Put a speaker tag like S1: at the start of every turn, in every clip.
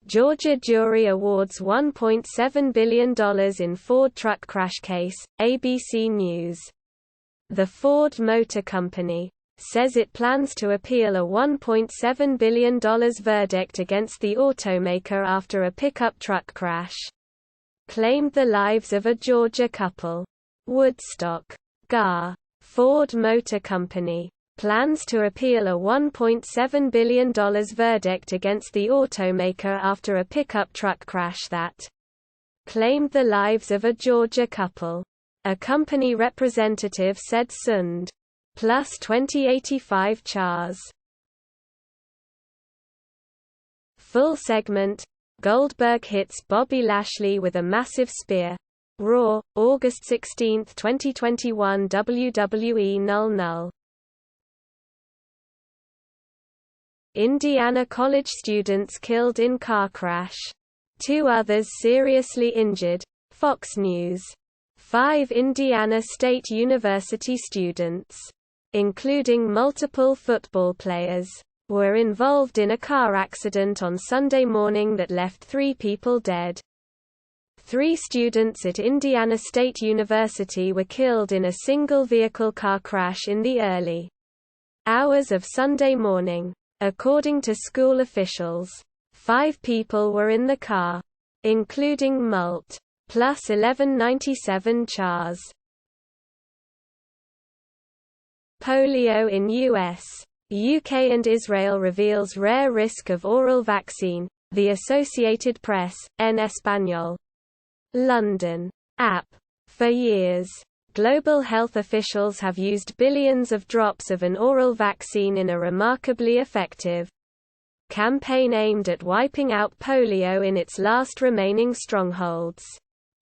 S1: Georgia jury awards $1.7 billion in Ford truck crash case, ABC News. The Ford Motor Company says it plans to appeal a $1.7 billion verdict against the automaker after a pickup truck crash claimed the lives of a Georgia couple. Woodstock, GA. Ford Motor Company plans to appeal a $1.7 billion verdict against the automaker after a pickup truck crash that claimed the lives of a Georgia couple. A company representative said Sund. Plus 2085 Chars. Full segment. Goldberg hits Bobby Lashley with a massive spear. Raw, August 16, 2021 WWE Null. Indiana college students killed in car crash. 2 others seriously injured. Fox News. 5 Indiana State University students, including multiple football players, were involved in a car accident on Sunday morning that left 3 people dead. 3 students at Indiana State University were killed in a single-vehicle car crash in the early hours of Sunday morning. According to school officials, 5 people were in the car, including Mult. Plus 1197 Chars. Polio in US. UK and Israel reveals rare risk of oral vaccine, The Associated Press, en Español. London. App. For years, global health officials have used billions of drops of an oral vaccine in a remarkably effective campaign aimed at wiping out polio in its last remaining strongholds.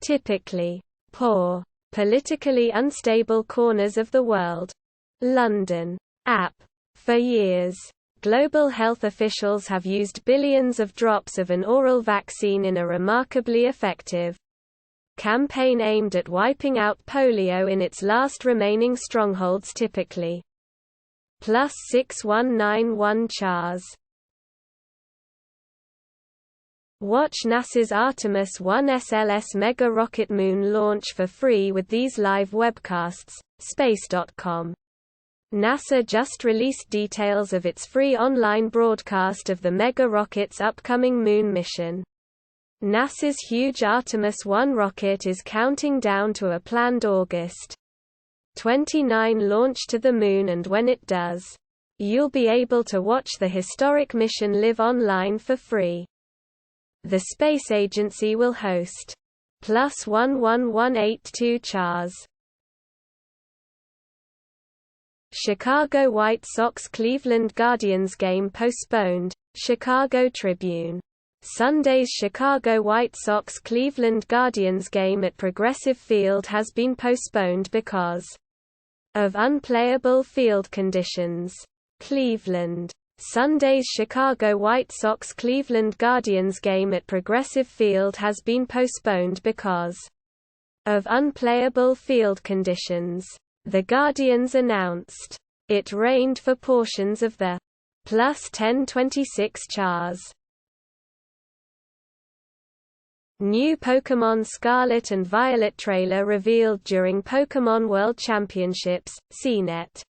S1: Typically poor, politically unstable corners of the world. London. App. For years, global health officials have used billions of drops of an oral vaccine in a remarkably effective campaign aimed at wiping out polio in its last remaining strongholds. Typically. Plus 6191 Chars. Watch NASA's Artemis 1 SLS mega rocket moon launch for free with these live webcasts. Space.com. NASA just released details of its free online broadcast of the mega rocket's upcoming moon mission. NASA's huge Artemis 1 rocket is counting down to a planned August 29 launch to the moon, and when it does, you'll be able to watch the historic mission live online for free. The space agency will host plus 11182 Chars. Chicago White Sox Cleveland Guardians game postponed. Chicago Tribune. Sunday's Chicago White Sox Cleveland Guardians game at Progressive Field has been postponed because of unplayable field conditions. Cleveland. Sunday's Chicago White Sox Cleveland Guardians game at Progressive Field has been postponed because of unplayable field conditions. The Guardians announced. It rained for portions of the plus 1026 Chars. New Pokémon Scarlet and Violet trailer revealed during Pokémon World Championships, CNET.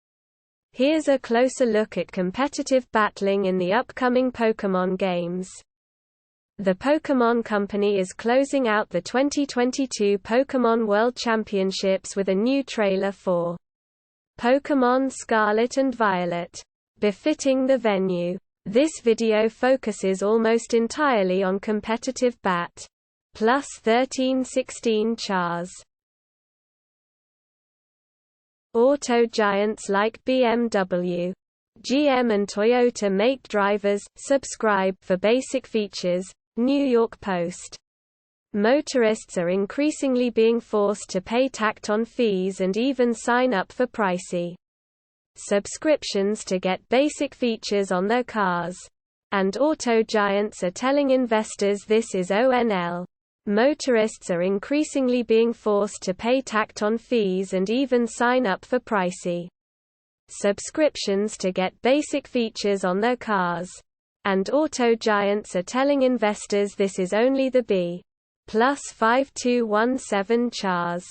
S1: Here's a closer look at competitive battling in the upcoming Pokémon games. The Pokémon Company is closing out the 2022 Pokémon World Championships with a new trailer for Pokémon Scarlet and Violet. Befitting the venue, this video focuses almost entirely on competitive bat. Plus 1316 Chars. Auto giants like BMW, GM and Toyota make drivers subscribe for basic features. New York Post. Motorists are increasingly being forced to pay tacked-on fees and even sign up for pricey subscriptions to get basic features on their cars. And auto giants are telling investors this is ONL. Motorists are increasingly being forced to pay tacked-on fees and even sign up for pricey subscriptions to get basic features on their cars. and auto giants are telling investors this is only the B. Plus 5217 CHARS.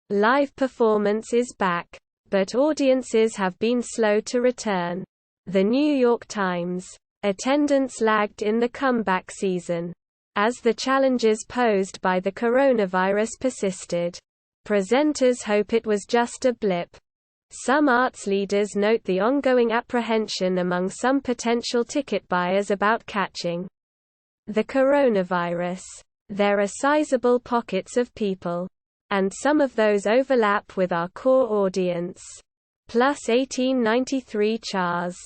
S1: Live performance is back, but audiences have been slow to return. The New York Times. Attendance lagged in the comeback season, as the challenges posed by the coronavirus persisted. Presenters hope it was just a blip. Some arts leaders note the ongoing apprehension among some potential ticket buyers about catching the coronavirus. There are sizable pockets of people, and some of those overlap with our core audience. Plus 1893 CHARS.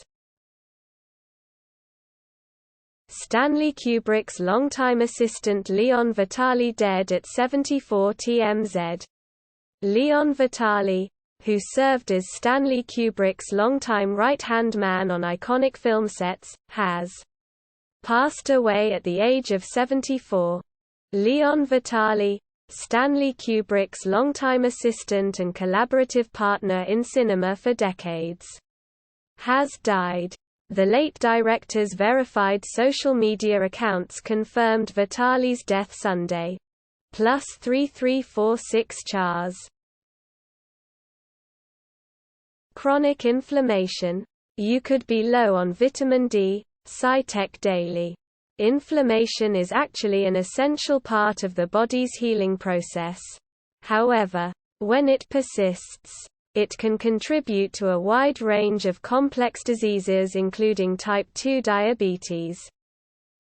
S1: Stanley Kubrick's longtime assistant Leon Vitali dead at 74 TMZ. Leon Vitali, who served as Stanley Kubrick's longtime right-hand man on iconic film sets, has passed away at the age of 74. Leon Vitali, Stanley Kubrick's longtime assistant and collaborative partner in cinema for decades, has died. The late director's verified social media accounts confirmed Vitali's death Sunday. Plus 3346 CHARS. Chronic inflammation. You could be low on vitamin D. SciTech Daily. Inflammation is actually an essential part of the body's healing process. However, when it persists, it can contribute to a wide range of complex diseases including type 2 diabetes,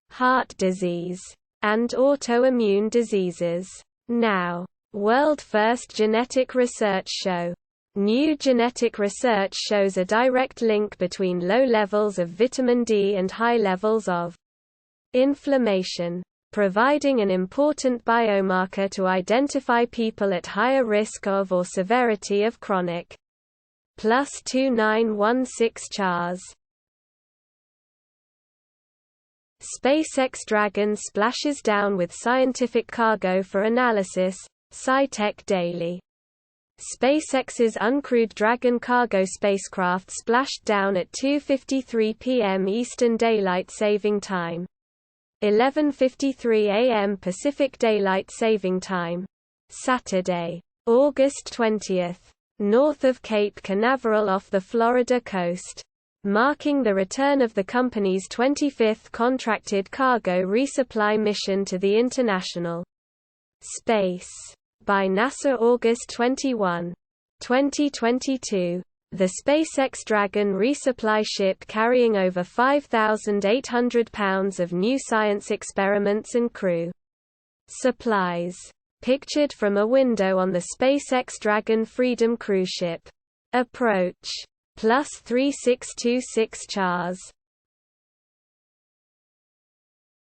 S1: heart disease, and autoimmune diseases. Now, world-first genetic research show. New genetic research shows a direct link between low levels of vitamin D and high levels of inflammation, providing an important biomarker to identify people at higher risk of or severity of chronic. Plus 2916 CHARS. SpaceX Dragon splashes down with scientific cargo for analysis. SciTech Daily. SpaceX's uncrewed Dragon cargo spacecraft splashed down at 2:53 p.m. Eastern Daylight Saving Time, 11:53 a.m. Pacific Daylight Saving Time, Saturday, August 20, north of Cape Canaveral off the Florida coast, marking the return of the company's 25th contracted cargo resupply mission to the International Space by NASA. August 21, 2022. The SpaceX Dragon resupply ship carrying over 5,800 pounds of new science experiments and crew supplies. Pictured from a window on the SpaceX Dragon Freedom cruise ship. Approach. Plus 3626 CHARS.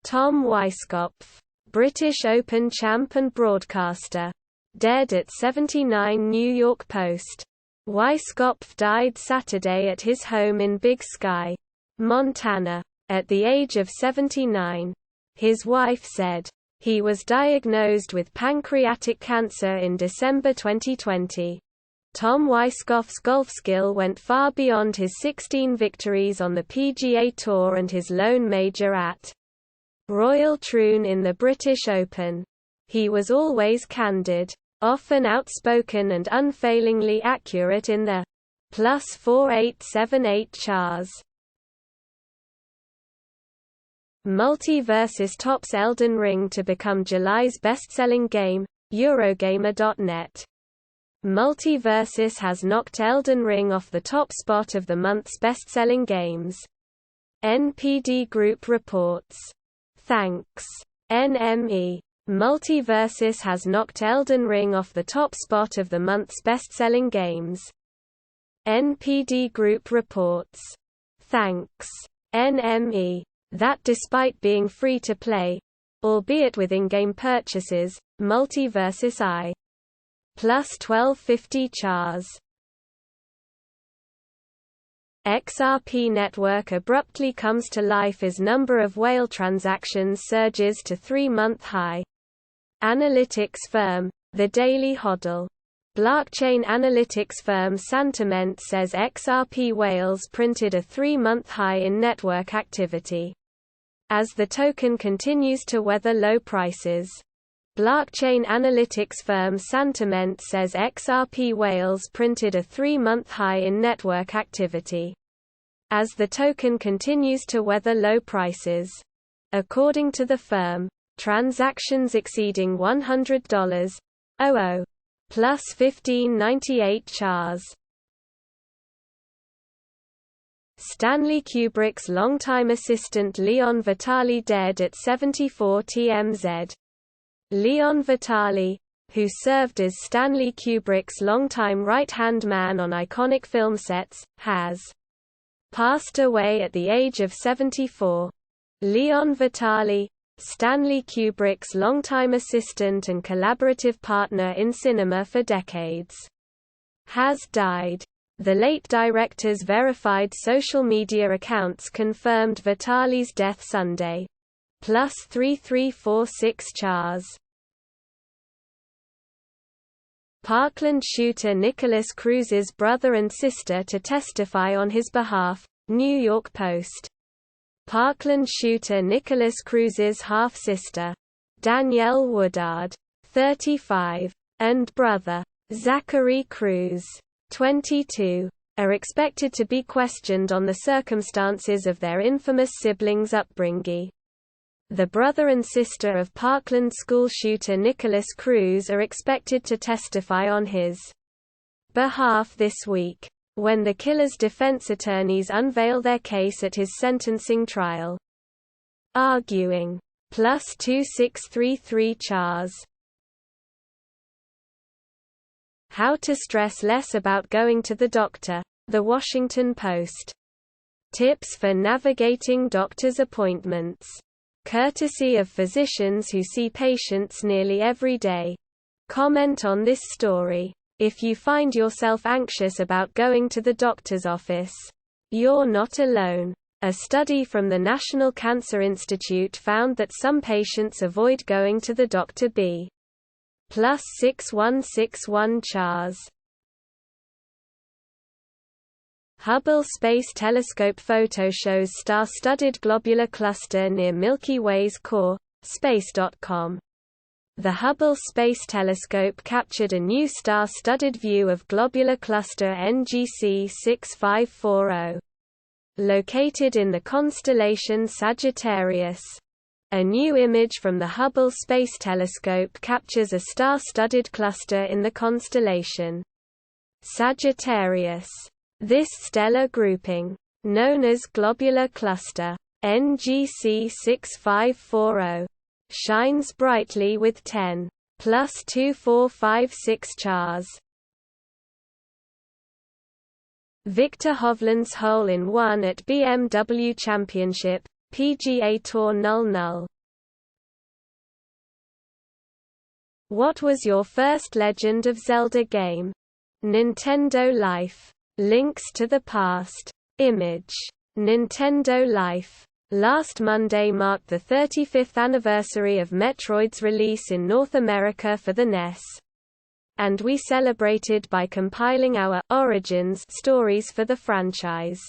S1: Tom Weiskopf, British Open champ and broadcaster, dead at 79. New York Post. Weiskopf died Saturday at his home in Big Sky, Montana, at the age of 79. His wife said, he was diagnosed with pancreatic cancer in December 2020. Tom Weiskopf's golf skill went far beyond his 16 victories on the PGA Tour and his lone major at Royal Troon in the British Open. He was always candid, often outspoken and unfailingly accurate in the plus 4878 CHARS. Multiversus tops Elden Ring to become July's best-selling game, Eurogamer.net. Multiversus has knocked Elden Ring off the top spot of the month's best-selling games. NPD Group reports. Thanks. NME. Multiversus has knocked Elden Ring off the top spot of the month's best-selling games. NPD Group reports. Thanks. NME. That despite being free to play, albeit with in-game purchases, Multiversus I. Plus 1250 CHARS. XRP network abruptly comes to life as number of whale transactions surges to 3-month high. Analytics firm, The Daily Hodl, Blockchain analytics firm Santiment says XRP whales printed a 3-month high in network activity. As the token continues to weather low prices. Blockchain analytics firm Santiment says XRP whales printed a 3-month high in network activity. As the token continues to weather low prices. According to the firm, transactions exceeding $100.00 plus 1598 chars. Stanley Kubrick's longtime assistant Leon Vitali dead at 74 TMZ. Leon Vitali, who served as Stanley Kubrick's longtime right-hand man on iconic film sets, has passed away at the age of 74. Leon Vitali, Stanley Kubrick's longtime assistant and collaborative partner in cinema for decades, has died. The late director's verified social media accounts confirmed Vitali's death Sunday. Plus 3346 chars. Parkland shooter Nicholas Cruz's brother and sister to testify on his behalf, New York Post. Parkland shooter Nicholas Cruz's half-sister, Danielle Woodard, 35, and brother, Zachary Cruz, 22, are expected to be questioned on the circumstances of their infamous siblings' upbringing. The brother and sister of Parkland school shooter Nicholas Cruz are expected to testify on his behalf this week, when the killer's defense attorneys unveil their case at his sentencing trial. Arguing. Plus 2633 chars. How to stress less about going to the doctor. The Washington Post. Tips for navigating doctor's appointments. Courtesy of physicians who see patients nearly every day. Comment on this story. If you find yourself anxious about going to the doctor's office, you're not alone. A study from the National Cancer Institute found that some patients avoid going to the doctor b. Plus 6161 chars. Hubble Space Telescope photo shows star-studded globular cluster near Milky Way's core. Space.com. The Hubble Space Telescope captured a new star-studded view of globular cluster NGC 6540. Located in the constellation Sagittarius. A new image from the Hubble Space Telescope captures a star-studded cluster in the constellation Sagittarius. This stellar grouping, known as globular cluster NGC 6540, shines brightly with 10 plus 2456 chars. Victor Hovland's hole-in-one at BMW Championship, PGA Tour null. What was your first Legend of Zelda game? Nintendo Life. Links to the past. Image. Nintendo Life. Last Monday marked the 35th anniversary of Metroid's release in North America for the NES. And we celebrated by compiling our origins stories for the franchise.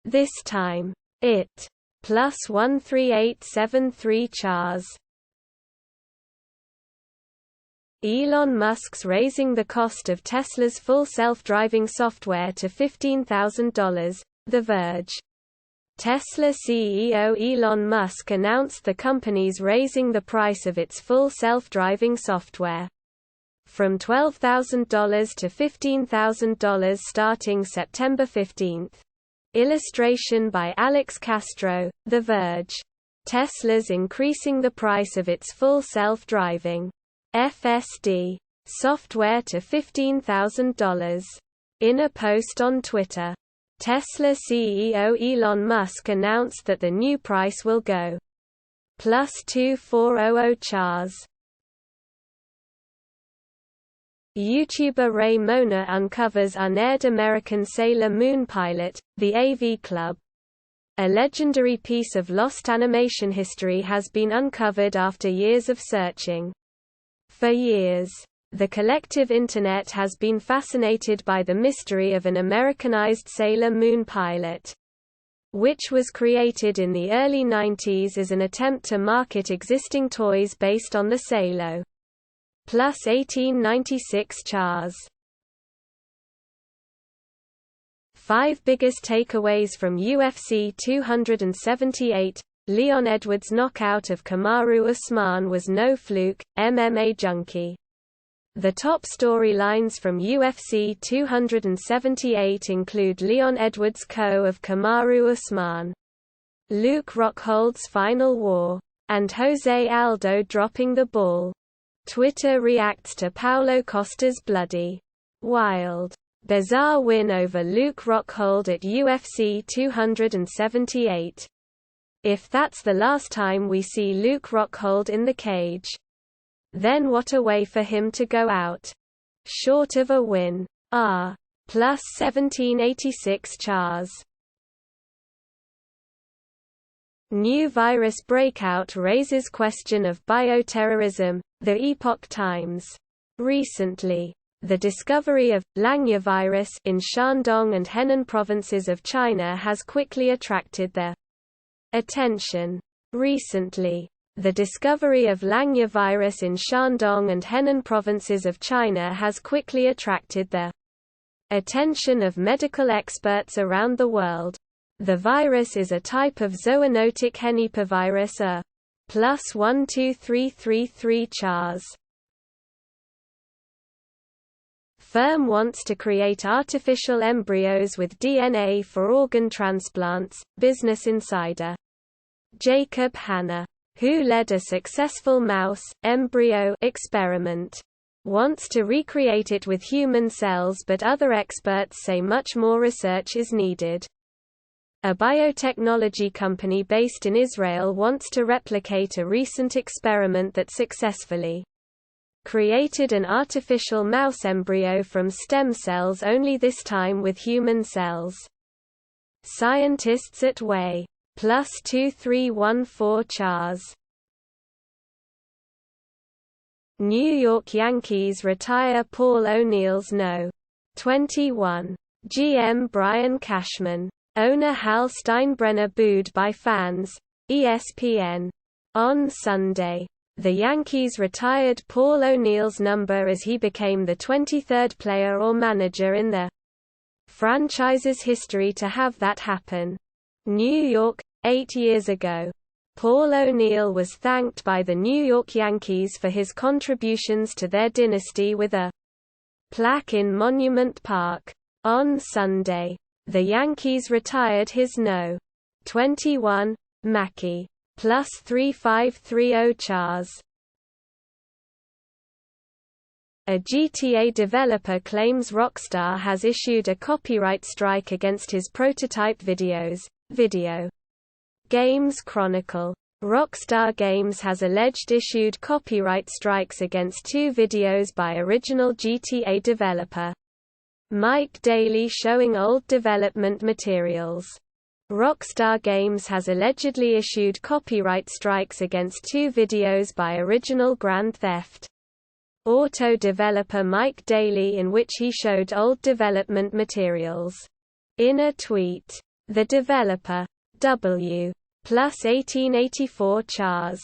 S1: This time, it plus 13873 chars. Elon Musk's raising the cost of Tesla's full self-driving software to $15,000, The Verge. Tesla CEO Elon Musk announced the company's raising the price of its full self-driving software from $12,000 to $15,000 starting September 15. Illustration by Alex Castro, The Verge. Tesla's increasing the price of its full self-driving FSD software to $15,000. In a post on Twitter, Tesla CEO Elon Musk announced that the new price will go plus 2400 chars. YouTuber Ray Mona uncovers unaired American Sailor Moon pilot, The AV Club. A legendary piece of lost animation history has been uncovered after years of searching. For years, The collective Internet has been fascinated by the mystery of an Americanized Sailor Moon pilot, which was created in the early 90s as an attempt to market existing toys based on the Salo. Plus 1896 Chars. 5 biggest takeaways from UFC 278. Leon Edwards' knockout of Kamaru Usman was no fluke, MMA Junkie. The top storylines from UFC 278 include Leon Edwards' KO of Kamaru Usman, Luke Rockhold's final war, and Jose Aldo dropping the ball. Twitter reacts to Paulo Costa's bloody, wild, bizarre win over Luke Rockhold at UFC 278. If that's the last time we see Luke Rockhold in the cage, then what a way for him to go out. Short of a win. Plus 1786 Chars. New virus breakout raises question of bioterrorism. The Epoch Times. Recently, the discovery of Langya virus in Shandong and Henan provinces of China has quickly attracted the attention. Recently, the discovery of Langya virus in Shandong and Henan provinces of China has quickly attracted the attention of medical experts around the world. The virus is a type of zoonotic henipavirus, a plus 12333 Chars. Firm wants to create artificial embryos with DNA for organ transplants. Business Insider. Jacob Hanna, who led a successful mouse embryo experiment, wants to recreate it with human cells, but other experts say much more research is needed. A biotechnology company based in Israel wants to replicate a recent experiment that successfully created an artificial mouse embryo from stem cells, only this time with human cells. Scientists at Way. Plus 2314 Chars. New York Yankees retire Paul O'Neill's No. 21. GM Brian Cashman. Owner Hal Steinbrenner booed by fans. ESPN. On Sunday, the Yankees retired Paul O'Neill's number as he became the 23rd player or manager in the franchise's history to have that happen. New York. 8 years ago, Paul O'Neill was thanked by the New York Yankees for his contributions to their dynasty with a plaque in Monument Park. On Sunday, the Yankees retired his No. 21. Mackey. Plus 3530 Chars. A GTA developer claims Rockstar has issued a copyright strike against his prototype videos. Video Games Chronicle. Rockstar Games has alleged issued copyright strikes against 2 videos by original GTA developer Mike Daly showing old development materials. Rockstar Games has allegedly issued copyright strikes against 2 videos by original Grand Theft Auto developer Mike Daly in which he showed old development materials. In a tweet, the developer, W. Plus 1884 Chars.